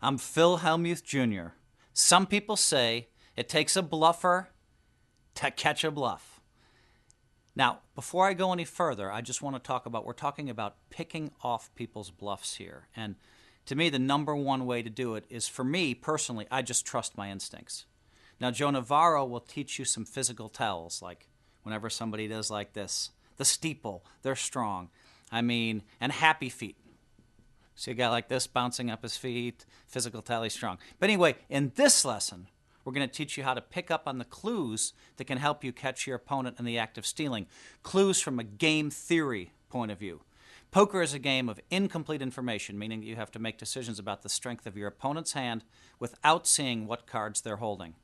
I'm Phil Hellmuth Jr. Some people say it takes a bluffer to catch a bluff. Now, before I go any further, I just want to talk about, we're talking about picking off people's bluffs here. And to me, the number one way to do it is, for me personally, I just trust my instincts. Now, Joe Navarro will teach you some physical tells, like whenever somebody does like this, the steeple, they're strong. And happy feet. See a guy like this bouncing up his feet, physical tell, he's strong. But anyway, in this lesson, we're going to teach you how to pick up on the clues that can help you catch your opponent in the act of stealing. Clues from a game theory point of view. Poker is a game of incomplete information, meaning that you have to make decisions about the strength of your opponent's hand without seeing what cards they're holding.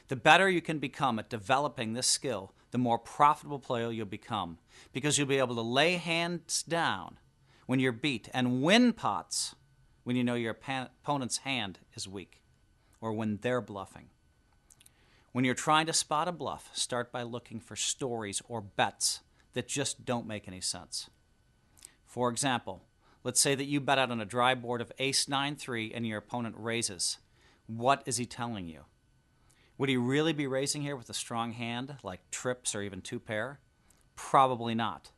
The better you can become at developing this skill, the more profitable player you'll become, because you'll be able to lay hands down when you're beat and win pots when you know your opponent's hand is weak or when they're bluffing. When you're trying to spot a bluff, start by looking for stories or bets that just don't make any sense. For example, let's say that you bet out on a dry board of ace-9-3 and your opponent raises. What is he telling you? Would he really be raising here with a strong hand, like trips or even two-pair? Probably not.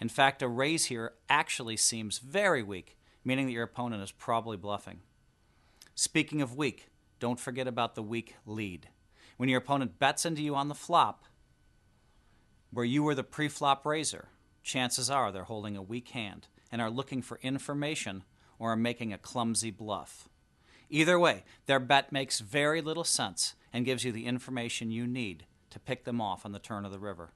In fact, a raise here actually seems very weak, meaning that your opponent is probably bluffing. Speaking of weak, don't forget about the weak lead. When your opponent bets into you on the flop, where you were the pre-flop raiser, chances are they're holding a weak hand and are looking for information or are making a clumsy bluff. Either way, their bet makes very little sense and gives you the information you need to pick them off on the turn of the river.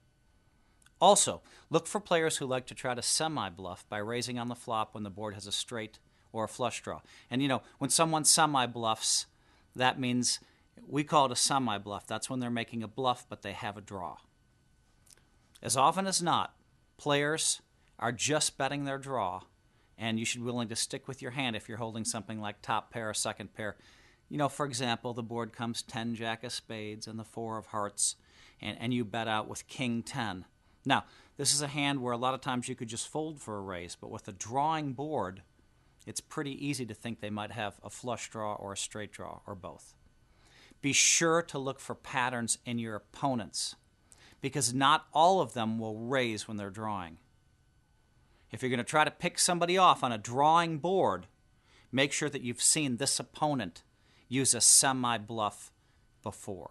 Also, look for players who like to try to semi-bluff by raising on the flop when the board has a straight or a flush draw. And when someone semi-bluffs, that means we call it a semi-bluff. That's when they're making a bluff, but they have a draw. As often as not, players are just betting their draw, and you should be willing to stick with your hand if you're holding something like top pair or second pair. For example, the board comes 10 jack of spades and the 4 of hearts, and you bet out with king 10. Now, this is a hand where a lot of times you could just fold for a raise, but with a drawing board, it's pretty easy to think they might have a flush draw or a straight draw or both. Be sure to look for patterns in your opponents, because not all of them will raise when they're drawing. If you're going to try to pick somebody off on a drawing board, make sure that you've seen this opponent use a semi-bluff before.